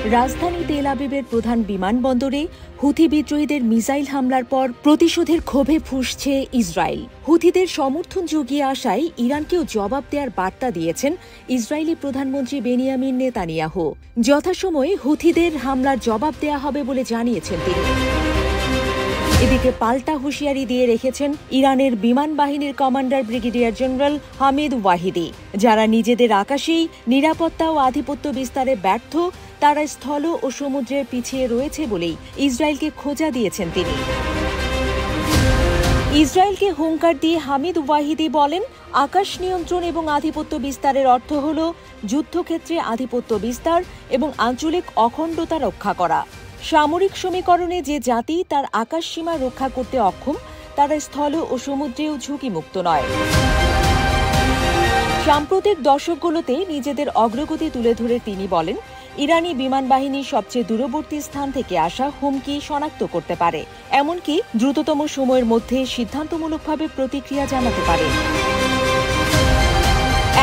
রাজধানী তেল আবিবের প্রধান বিমানবন্দরে হুথি বিদ্রোহীদের মিসাইল হামলার পর প্রতিশোধের ক্ষোভে ফুঁসছে ইসরায়েল। হুথিদের সমর্থন জুগিয়ে আসায় ইরানকেও জবাব দেওয়ার বার্তা দিয়েছেন ইসরায়েলি প্রধানমন্ত্রী বেনিয়ামিন নেতানিয়াহু। যথাসময়ে হুথিদের হামলার জবাব দেয়া হবে বলে জানিয়েছেন তিনি। এদিকে পাল্টা হুঁশিয়ারি দিয়ে রেখেছেন ইরানের বিমান বাহিনীর commander brigadier general Hamid Vahidi. যারা নিজেদের আকাশেই নিরাপত্তা ও আধিপত্য বিস্তারে ব্যর্থ, তারা স্থল ও সমুদ্রের পিছিয়ে রয়েছে বলেই ইসরায়েলকে খোঁচা দিয়েছেন তিনি। ইসরায়েলকে হুঙ্কার দিয়ে হামিদ ওয়াহিদি বলেন, আকাশ নিয়ন্ত্রণ এবং আধিপত্য বিস্তারের অর্থ হল যুদ্ধক্ষেত্রে আধিপত্য বিস্তার এবং আঞ্চলিক অখণ্ডতা রক্ষা করা। সামরিক সমীকরণে যে জাতি তার আকাশ সীমা রক্ষা করতে অক্ষম, তারা স্থল ও সমুদ্রেও ঝুঁকিমুক্ত নয়। সাম্প্রতিক দশকগুলোতে নিজেদের অগ্রগতি তুলে ধরে তিনি বলেন, ইরানি বিমান বাহিনী সবচেয়ে দূরবর্তী স্থান থেকে আসা হুমকি শনাক্ত করতে পারে, এমনকি দ্রুততম সময়ের মধ্যে সিদ্ধান্তমূলকভাবে প্রতিক্রিয়া জানাতে পারে।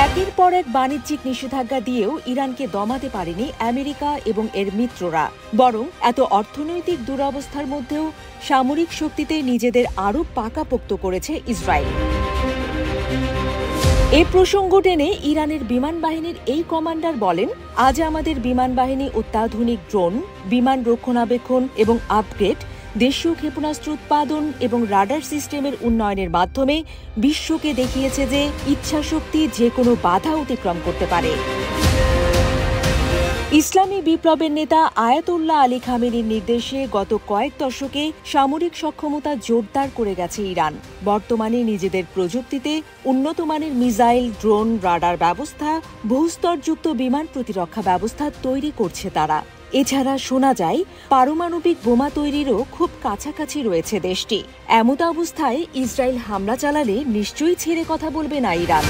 একের পর এক বাণিজ্যিক নিষেধাজ্ঞা দিয়েও ইরানকে দমাতে পারেনি আমেরিকা এবং এর মিত্ররা, বরং এত অর্থনৈতিক দুরবস্থার মধ্যেও সামরিক শক্তিতে নিজেদের আরও পাকাপোক্ত করেছে ইসরায়েল। এ প্রসঙ্গ টেনে ইরানের বিমান বাহিনীর এই কমান্ডার বলেন, আজ আমাদের বিমান বাহিনী অত্যাধুনিক ড্রোন, বিমান রক্ষণাবেক্ষণ এবং আপগ্রেড, দেশীয় ক্ষেপণাস্ত্র উৎপাদন এবং রাডার সিস্টেমের উন্নয়নের মাধ্যমে বিশ্বকে দেখিয়েছে যে ইচ্ছাশক্তি যে কোনো বাধা অতিক্রম করতে পারে। ইসলামী বিপ্লবের নেতা আয়াতুল্লাহ আলী খামেনির নির্দেশে গত কয়েক দশকে সামরিক সক্ষমতা জোরদার করে গেছে ইরান। বর্তমানে নিজেদের প্রযুক্তিতে উন্নতমানের মিসাইল, ড্রোন, রাডার ব্যবস্থা, বহুস্তরযুক্ত বিমান প্রতিরক্ষা ব্যবস্থা তৈরি করছে তারা। এছাড়া শোনা যায় পারমাণবিক বোমা তৈরিরও খুব কাছাকাছি রয়েছে দেশটি। এমত অবস্থায় ইসরায়েল হামলা চালালে নিশ্চয়ই ছেড়ে কথা বলবে না ইরান।